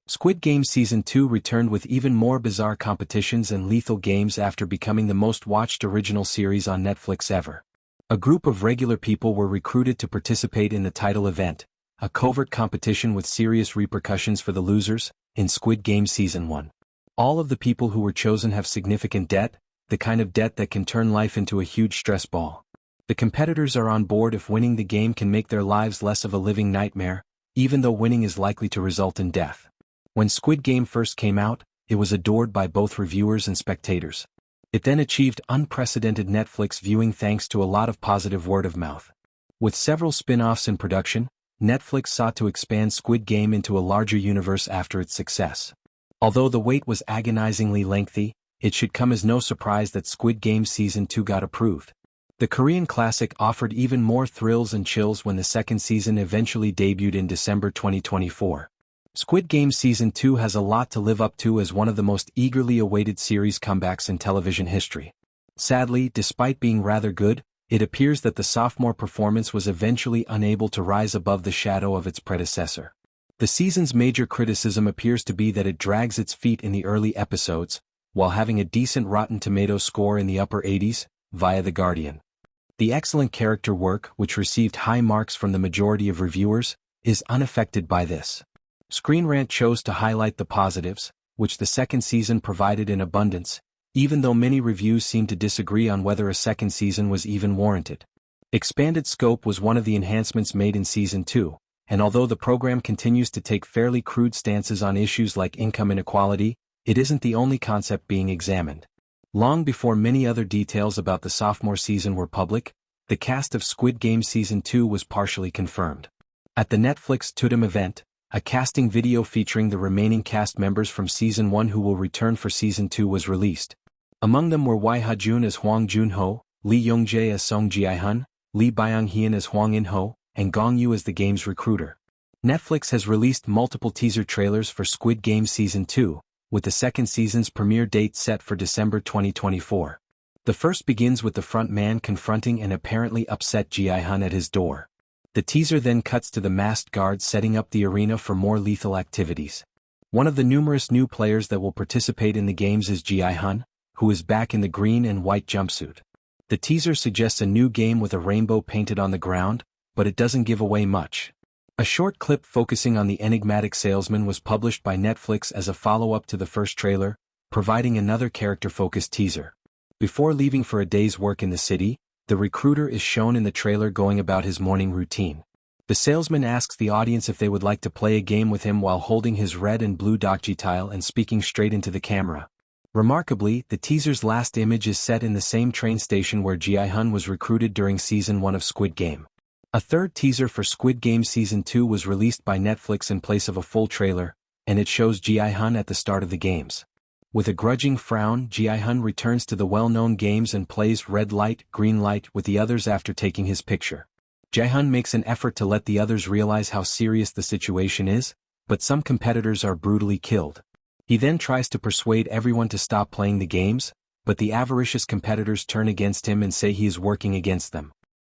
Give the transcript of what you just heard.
Squid Game Season 2 returned with even more bizarre competitions and lethal games after becoming the most watched original series on Netflix ever. A group of regular people were recruited to participate in the title event, a covert competition with serious repercussions for the losers, in Squid Game Season 1. All of the people who were chosen have significant debt, the kind of debt that can turn life into a huge stress ball. The competitors are on board if winning the game can make their lives less of a living nightmare, even though winning is likely to result in death. When Squid Game first came out, it was adored by both reviewers and spectators. It then achieved unprecedented Netflix viewing thanks to a lot of positive word of mouth. With several spin-offs in production, Netflix sought to expand Squid Game into a larger universe after its success. Although the wait was agonizingly lengthy, it should come as no surprise that Squid Game Season 2 got approved. The Korean classic offered even more thrills and chills when the second season eventually debuted in December 2024. Squid Game Season 2 has a lot to live up to as one of the most eagerly awaited series comebacks in television history. Sadly, despite being rather good, it appears that the sophomore performance was eventually unable to rise above the shadow of its predecessor. The season's major criticism appears to be that it drags its feet in the early episodes, while having a decent Rotten Tomatoes score in the upper 80s, via The Guardian. The excellent character work, which received high marks from the majority of reviewers, is unaffected by this. Screen Rant chose to highlight the positives, which the second season provided in abundance, even though many reviews seem to disagree on whether a second season was even warranted. Expanded scope was one of the enhancements made in Season 2, and although the program continues to take fairly crude stances on issues like income inequality, it isn't the only concept being examined. Long before many other details about the sophomore season were public, the cast of Squid Game Season 2 was partially confirmed. At the Netflix Tudum event, a casting video featuring the remaining cast members from Season 1 who will return for Season 2 was released. Among them were ha-jun as Hwang Jun-ho, Lee Jung-jae as Song Jae-hun, Lee Byung-hun as Hwang In-ho, and Gong-yu as the game's recruiter. Netflix has released multiple teaser trailers for Squid Game Season 2, with the second season's premiere date set for December 2024. The first begins with the front man confronting an apparently upset Jae-hun at his door. The teaser then cuts to the masked guards setting up the arena for more lethal activities. One of the numerous new players that will participate in the games is Jae-hun, who is back in the green and white jumpsuit. The teaser suggests a new game with a rainbow painted on the ground, but it doesn't give away much. A short clip focusing on the enigmatic salesman was published by Netflix as a follow-up to the first trailer, providing another character-focused teaser. Before leaving for a day's work in the city, the recruiter is shown in the trailer going about his morning routine. The salesman asks the audience if they would like to play a game with him while holding his red and blue dokji tile and speaking straight into the camera. Remarkably, the teaser's last image is set in the same train station where Jae-hun was recruited during Season 1 of Squid Game. A third teaser for Squid Game Season 2 was released by Netflix in place of a full trailer, and it shows Jae-hun at the start of the games. With a grudging frown, Jae-hun returns to the well-known games and plays red light, green light with the others after taking his picture. Jae-hun makes an effort to let the others realize how serious the situation is, but some competitors are brutally killed. He then tries to persuade everyone to stop playing the games, but the avaricious competitors turn against him and say he is working against them.